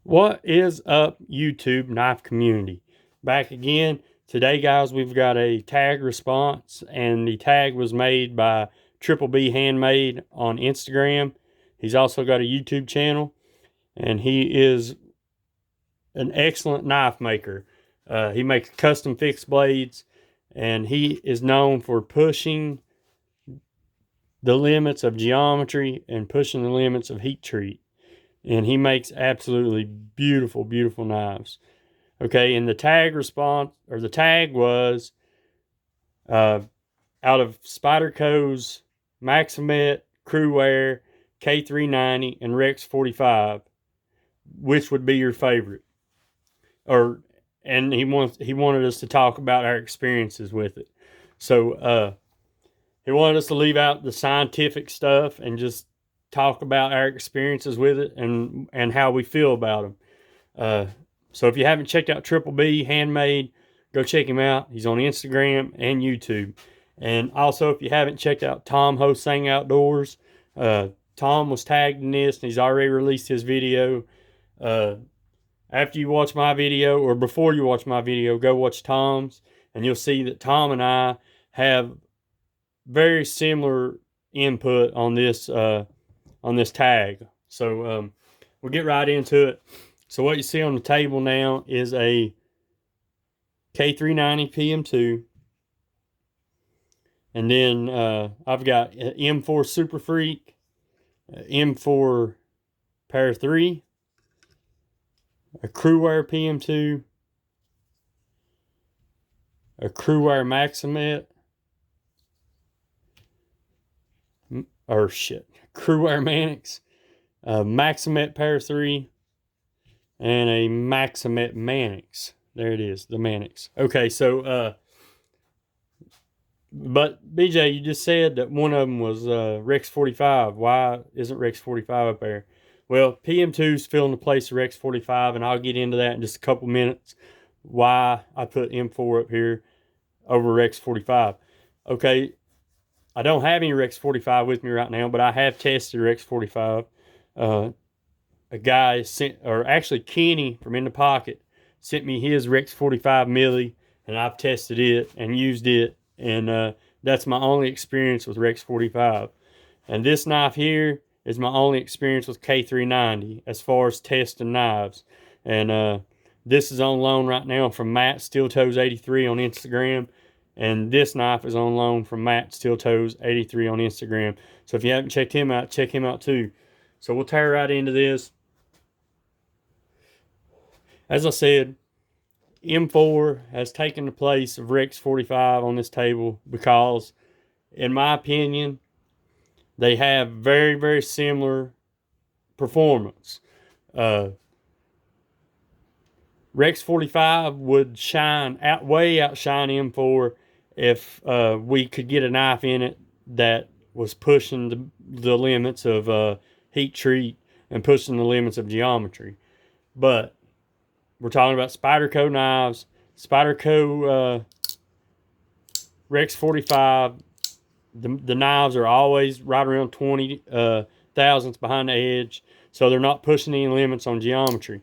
What is up, YouTube knife community? Back again. Today, guys, we've got a tag response, and the tag was made by Triple B Handmade on Instagram. He's also got a YouTube channel, and he is an excellent knife maker. He makes custom fixed blades, and he is known for pushing the limits of geometry and pushing the limits of heat treat. And he makes absolutely beautiful, beautiful knives. Okay, and the tag response, or the tag was out of Spyderco's Maxamet, Cruwear, K390, and Rex45. Which would be your favorite? Or and he wanted us to talk about our experiences with it. So he wanted us to leave out the scientific stuff and just talk about our experiences with it and how we feel about them. So if you haven't checked out Triple B Handmade, go check him out. He's on Instagram and YouTube. And also, if you haven't checked out Tom Ho Sang Outdoors, Tom was tagged in this, and he's already released his video. After you watch my video, or before you watch my video, go watch Tom's, and you'll see that Tom and I have very similar input on this tag. So we'll get right into it. So what you see on the table now is a K390 PM2. And then I've got M4 Super Freak, M4 Para 3, a Cruwear PM2, a Cruwear Maxamet, Cruwear Mannix, a Maxamet Para 3, and a Maxamet Mannix. There it is, the Mannix. Okay, so, but BJ, you just said that one of them was Rex45. Why isn't Rex45 up there? Well, PM2 is filling the place of Rex45, and I'll get into that in just a couple minutes, why I put M4 up here over Rex45. Okay, I don't have any Rex45 with me right now, but I have tested Rex45. A guy sent, or actually Kenny from In the Pocket, sent me his Rex45 Millie, and I've tested it and used it, and that's my only experience with Rex45. And this knife here is my only experience with K390 as far as testing knives. And this is on loan right now from Matt Steel Toes 83 on Instagram. And this knife is on loan from Matt Steel Toes 83 on Instagram. So if you haven't checked him out, check him out too. So we'll tear right into this. As I said, M4 has taken the place of Rex45 on this table because, in my opinion, they have very, very similar performance. Rex45 would way outshine M4 if we could get a knife in it that was pushing the limits of heat treat and pushing the limits of geometry. But we're talking about Spyderco knives. Spyderco Rex45, the knives are always right around 20 thousandths behind the edge, so they're not pushing any limits on geometry.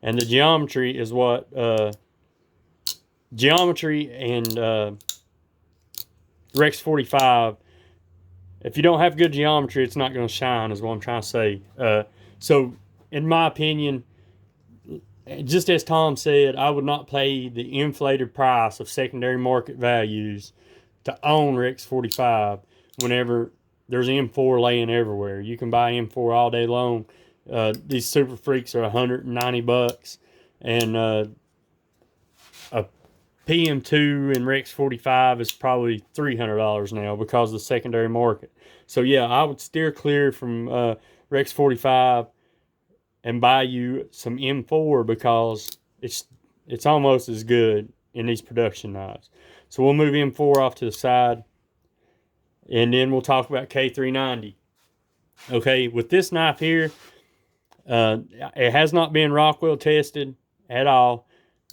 And the geometry is what geometry and Rex45. If you don't have good geometry, it's not going to shine, is what I'm trying to say. So, in my opinion, just as Tom said, I would not pay the inflated price of secondary market values to own Rex45 whenever there's M4 laying everywhere. You can buy M4 all day long. These Super Freaks are $190, and a PM2 and Rex45 is probably $300 now because of the secondary market. So yeah, I would steer clear from Rex45 and buy you some M4 because it's almost as good in these production knives. So we'll move M4 off to the side, and then we'll talk about K390. Okay, with this knife here, it has not been Rockwell tested at all,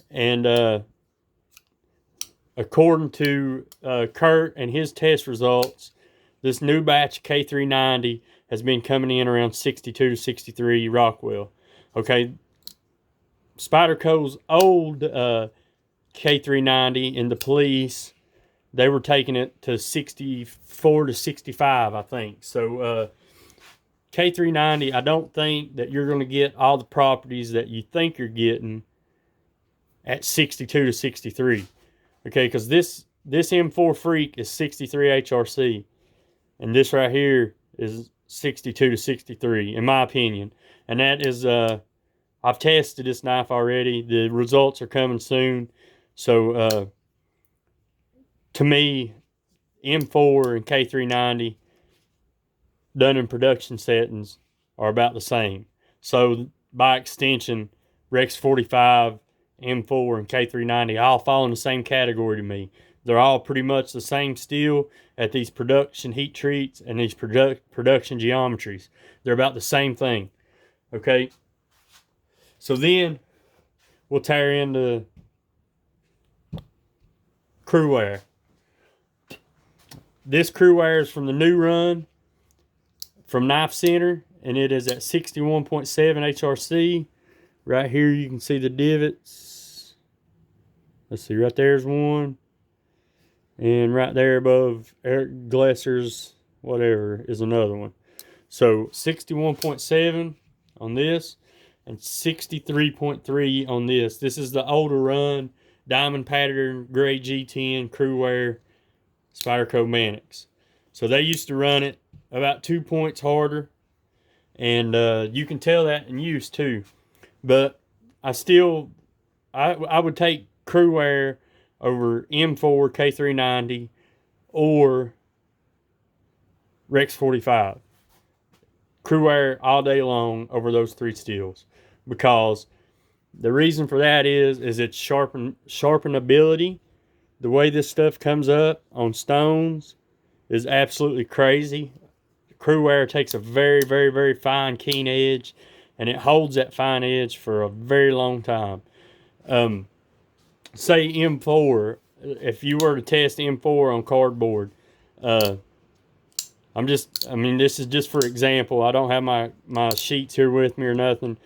and according to Kurt and his test results, this new batch K390 has been coming in around 62 to 63 Rockwell. Okay, Spyderco's old K390 and the police, they were taking it to 64 to 65, I think. So K390, I don't think that you're going to get all the properties that you think you're getting at 62 to 63. Okay, because this M4 Freak is 63 HRC, and this right here is 62 to 63, in my opinion. And that is, I've tested this knife already. The results are coming soon. So, to me, M4 and K390 done in production settings are about the same. So, by extension, Rex45, M4, and K390 all fall in the same category to me. They're all pretty much the same steel at these production heat treats and these production geometries. They're about the same thing. Okay? So then, we'll tear into Cruwear. This Cruwear is from the new run from Knife Center, and it is at 61.7 HRC. Right here you can see the divots. Let's see, right there's one. And right there above Eric Glesser's whatever is another one. So 61.7 on this and 63.3 on this. This is the older run diamond pattern gray G10 Cruwear Spyderco Mannix. So they used to run it about 2 points harder, and you can tell that in use too. But I would take Cruwear over M4, K390, or Rex45. Cruwear all day long over those three steels, because the reason for that is its sharpenability. The way this stuff comes up on stones is absolutely crazy. Cruwear takes a very, very, very fine, keen edge, and it holds that fine edge for a very long time. Say M4, if you were to test M4 on cardboard, this is just for example. I don't have my sheets here with me or nothing,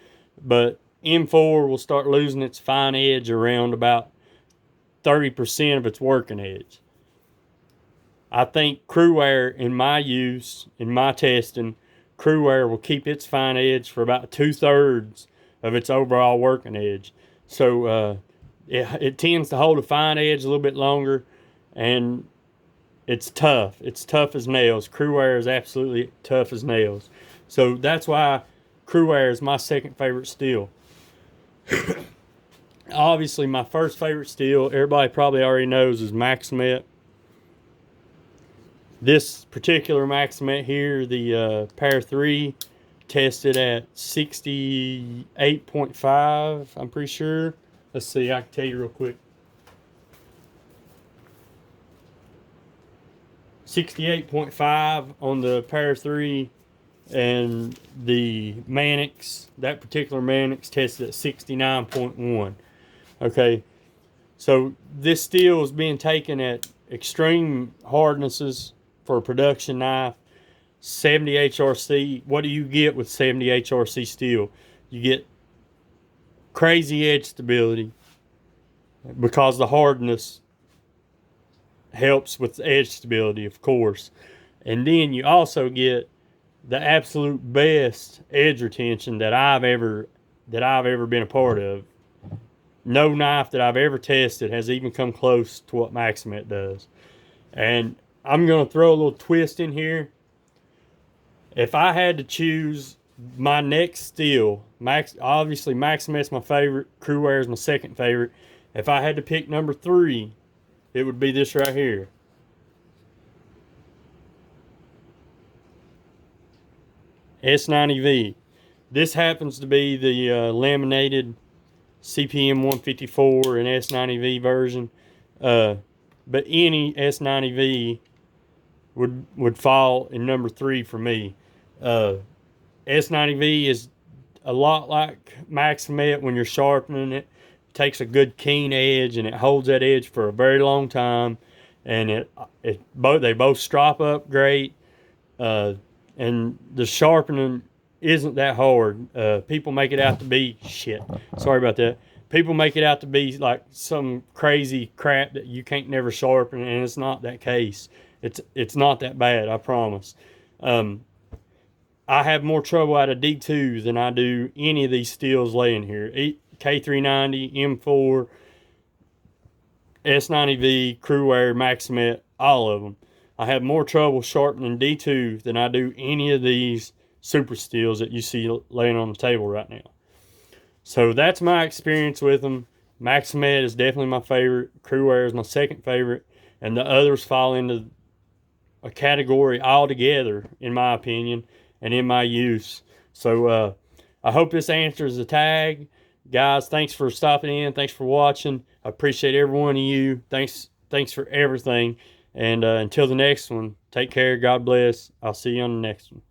but M4 will start losing its fine edge around about 30% of its working edge. I think Cruwear, in my use, in my testing, Cruwear will keep its fine edge for about 2/3 of its overall working edge. So it tends to hold a fine edge a little bit longer, and it's tough. It's tough as nails. Cruwear is absolutely tough as nails. So that's why Cruwear is my second favorite steel. Obviously, my first favorite steel, everybody probably already knows, is Maxamet. This particular Maxamet here, the Pair 3, tested at 68.5, I'm pretty sure. Let's see, I can tell you real quick. 68.5 on the Pair 3, and the Mannix, that particular Mannix, tested at 69.1. Okay, so this steel is being taken at extreme hardnesses for a production knife. 70 HRC. What do you get with 70 HRC steel? You get crazy edge stability, because the hardness helps with edge stability, of course. And then you also get the absolute best edge retention that I've ever been a part of. No knife that I've ever tested has even come close to what Maxamet does. And I'm going to throw a little twist in here. If I had to choose my next steel, obviously Maxamet's my favorite, Cruwear is my second favorite. If I had to pick number 3, it would be this right here. S90V. This happens to be the laminated CPM 154 and S90V version, but any S90V would fall in number 3 for me. S90V is a lot like Maxamet when you're sharpening it. It takes a good keen edge, and it holds that edge for a very long time, and they both strop up great, and the sharpening isn't that hard. People make it out to be shit. Sorry about that. people make it out to be like some crazy crap that you can't never sharpen, and it's not that case. It's not that bad, I promise. I have more trouble out of D2 than I do any of these steels laying here. K390, M4, S90V, Cruwear, Maxamet, all of them. I have more trouble sharpening D2 than I do any of these super steels that you see laying on the table right now. So that's my experience with them. Maxamet is definitely my favorite. Cruwear is my second favorite. And the others fall into a category altogether, in my opinion, and in my use. So I hope this answers the tag. Guys, thanks for stopping in. Thanks for watching. I appreciate every one of you. Thanks for everything. And until the next one, take care. God bless. I'll see you on the next one.